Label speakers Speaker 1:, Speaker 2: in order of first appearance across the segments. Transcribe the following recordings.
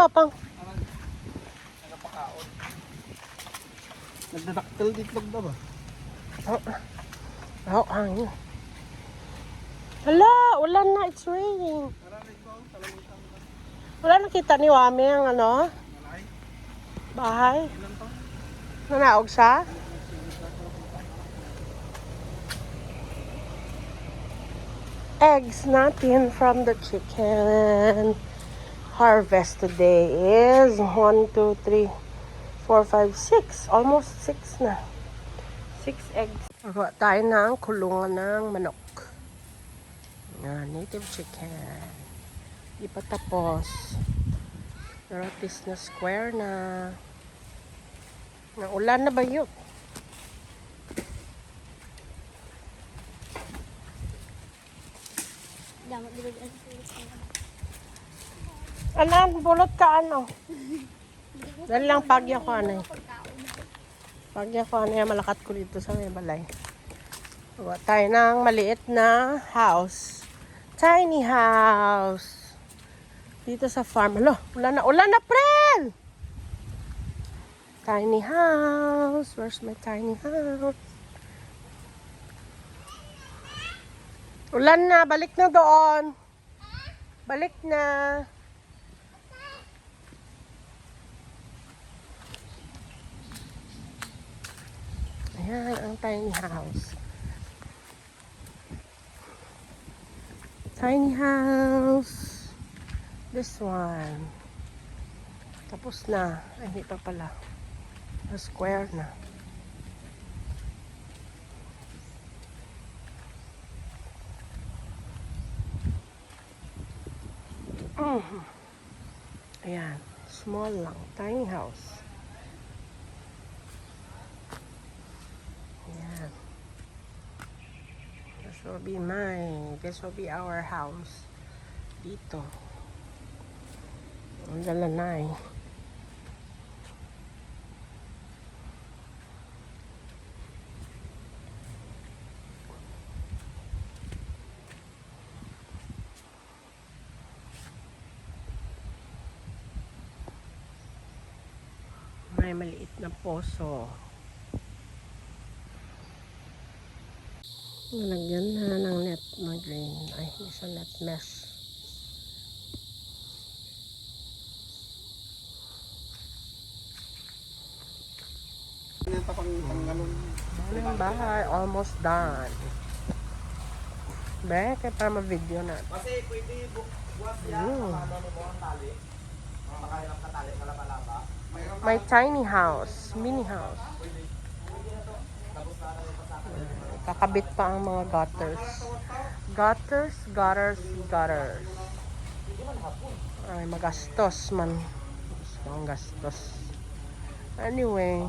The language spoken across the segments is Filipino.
Speaker 1: Papang?
Speaker 2: Nagpakaon. Nagdadaktal ditlog na ba?
Speaker 1: Hangin. Hala, ulan na. It's raining. Wala nakita ni Wami ang ano? Bahay. Nanaog siya? Eggs natin from the chicken. Harvest today is 1, 2, 3, 4, 5, 6. Almost 6 na. 6 eggs. Magawa tayo ng kulungan ng manok. Native chicken. Di pa tapos. Pero at least na square na. Naulan na ba yun? Anan, bulot ka ano? Dahil lang pagya ko ano eh. Pagya ko ano yung malakat ko dito sa may balay. Gawa tayo ng maliit na house. Tiny house. Dito sa farm. Alo, ulan na, friend! Tiny house. Where's my tiny house? Ulan na, balik na doon. Balik na. Ayan, ang tiny house. Tiny house. This one. Tapos na. Ay, hindi pa pala. A square na. Ayan. Small lang. Tiny house. Ayan. This will be our house. Dito. Ang dalanay. May maliit na poso. Nalagyan na ng net na green. Ay, isa net mesh. Ang bahay, almost done. Be, kaya para ma-video na.
Speaker 2: Kasi pwede buwas yan. Ano mo ang tali? Makahirap na tali sa laba-laba.
Speaker 1: My tiny house, mini house. Kakabit pa ang mga gutters. Gutters. Ay, magastos man. Ang gastos. Anyway,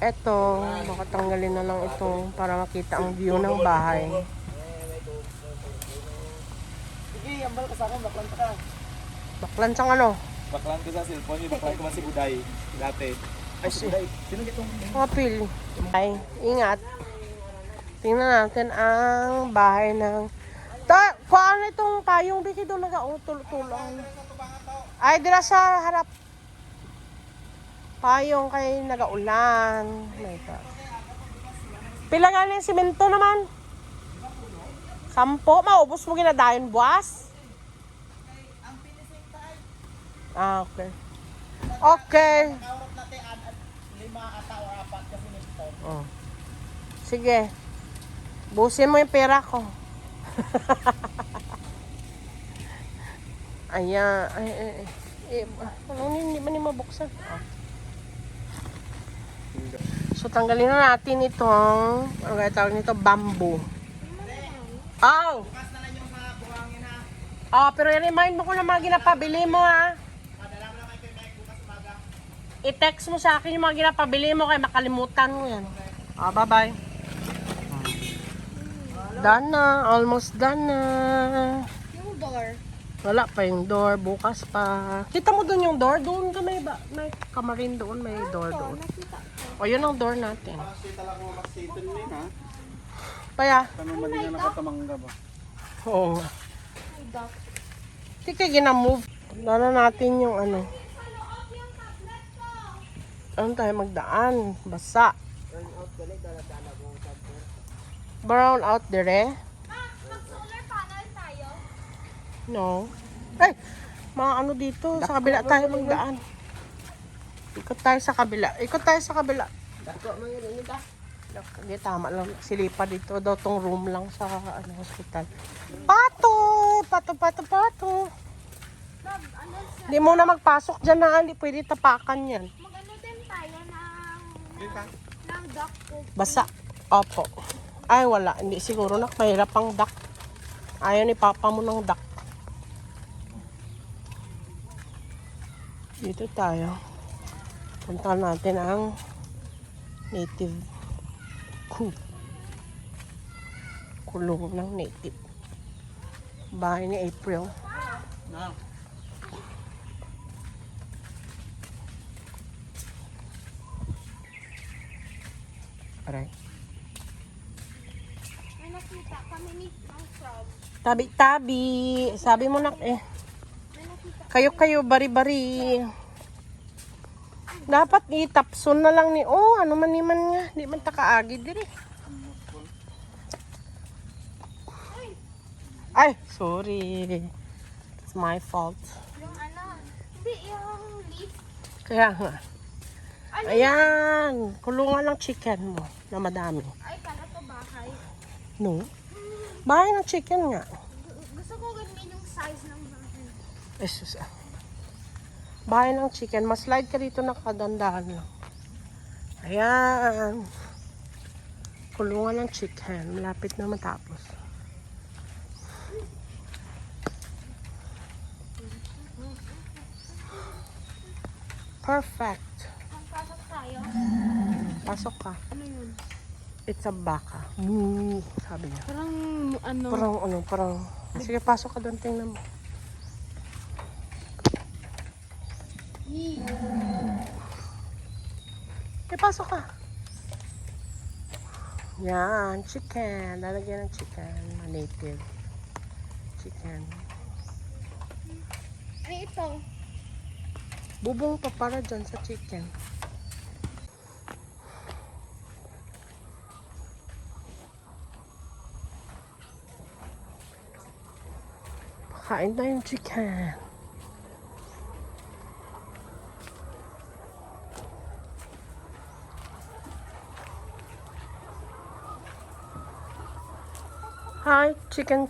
Speaker 1: eto, makatanggalin na lang ito para makita ang view ng bahay.
Speaker 2: Sige, ambal ka sa akin, baklan ka.
Speaker 1: Baklan sang ano?
Speaker 2: Baklan ko sa cellphone, yung baklan ko si Buday. Dati. Ay, si Buday. Sino itong...
Speaker 1: Kapil. Ay, ingat. Tingnan natin ang bahay ng... Kuhaan na itong payong biki doon nag-tulong. Ay, dira sa harap. Payong kay nagaulan. My God. Pila nga na yung simento naman? 10. Maubos mo ginadayon buwas? Ah, okay. Okay. Oh. Sige. Busin mo yung pera ko. Ayan. Hindi man yung mabuksan. Oh. So, tanggalin na natin itong, ano kaya tawag nito? Bamboo. Oh! Oh, pero i-remind mo ko na mga ginapabili mo, ha? I-text mo sa akin yung mga ginapabili mo kaya makalimutan mo yan. Oh, bye-bye. Done na. Almost done na.
Speaker 3: Yung door.
Speaker 1: Wala pa yung door. Bukas pa. Kita mo doon yung door? Doon ka may kamarin doon. May door doon. O, yun ang door natin. Paya.
Speaker 2: Kano mali na nakatamangga ba?
Speaker 1: Oo nga. Hindi ka gina-move. Dala natin yung ano. Ano tayo magdaan? Basa. Brown out dire?
Speaker 3: Mag-solar panel tayo.
Speaker 1: No. Ay! Mga ano dito. Sa kabila tayo magdaan. Ikot tayo sa kabila. Ikot tayo sa kabila.
Speaker 2: Dako man yun ita.
Speaker 1: Hindi, tama lang. Silipa dito daw tong room lang sa ano, hospital. Pato! Pato, pato, pato.
Speaker 3: Ma'am, ano sa...
Speaker 1: Hindi mo na magpasok dyan na. Hindi pwede tapakan yan.
Speaker 3: Mag-ano din tayo ng duck cake.
Speaker 1: Basa. Opo. Ay, wala. Hindi siguro nak. Mahirap ang duck. Ayaw ni papa mo ng duck. Dito tayo. Punta natin ang native coop. Kulong ng native. Bahay ni April.
Speaker 2: Na.
Speaker 1: Aray.
Speaker 3: May nakita kami ni ng frog.
Speaker 1: Tabi-tabi. Sabi mo nak eh.
Speaker 3: May nakita.
Speaker 1: Kayo, bari-bari. Dapat itapson na lang ni, oh, ano man nga. Di man takaagi diri. Ay, sorry. It's my fault.
Speaker 3: Yung ano, hindi yung leaf.
Speaker 1: Kaya nga.
Speaker 3: Ano?
Speaker 1: Ayan, kulungan ng chicken mo na madami.
Speaker 3: Ay, kala to bahay.
Speaker 1: No? Bahay ng chicken nga.
Speaker 3: Gusto ko ganun yung size ng bahay.
Speaker 1: Jesus. Bahay ng chicken. Mas slide ka dito nakadandahan lang. Ayan. Kulungan ng chicken. Malapit na matapos. Perfect.
Speaker 3: Ang pasok tayo.
Speaker 1: Pasok ka.
Speaker 3: Ano yun?
Speaker 1: It's a baka. Moo, sabi niya.
Speaker 3: Parang ano.
Speaker 1: Parang. Sige, pasok ka doon. Tingnan mo. Pasok ka. Yan, chicken. Lalagyan ng chicken. Native. Chicken.
Speaker 3: Ano ito?
Speaker 1: Bubong pa para dyan sa chicken. Pakain na yung chicken. Hi, chicken.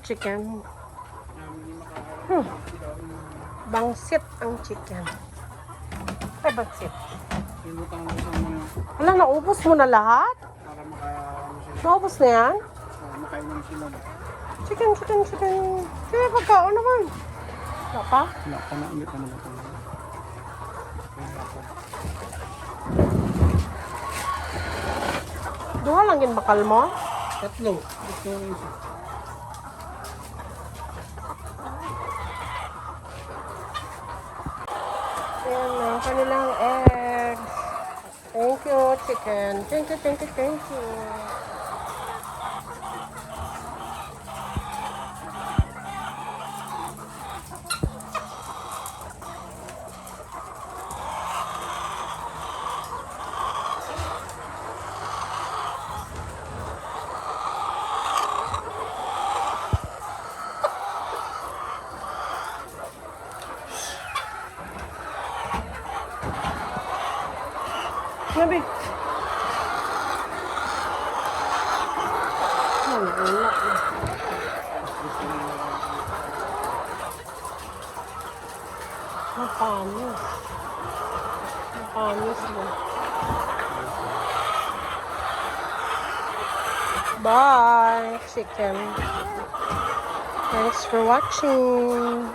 Speaker 1: Bangsit ang chicken. Ay, bangsit.
Speaker 2: Sinutang ko sa mga
Speaker 1: Wala, naubos mo na lahat?
Speaker 2: para ano sila,
Speaker 1: Naubos na yan?
Speaker 2: makainom sila.
Speaker 1: Chicken. Sige, pagkaon naman. Wala pa?
Speaker 2: Wala pa na, hindi pa na ito.
Speaker 1: Duha lang yun bakal mo?
Speaker 2: Tatlo. Ito yung isa.
Speaker 1: Yan ang kanilang eggs. Thank you, chicken. Thank you. Nabi. Wala. Mapanis. Mapanis mo. Bye, chicken. Thanks for watching.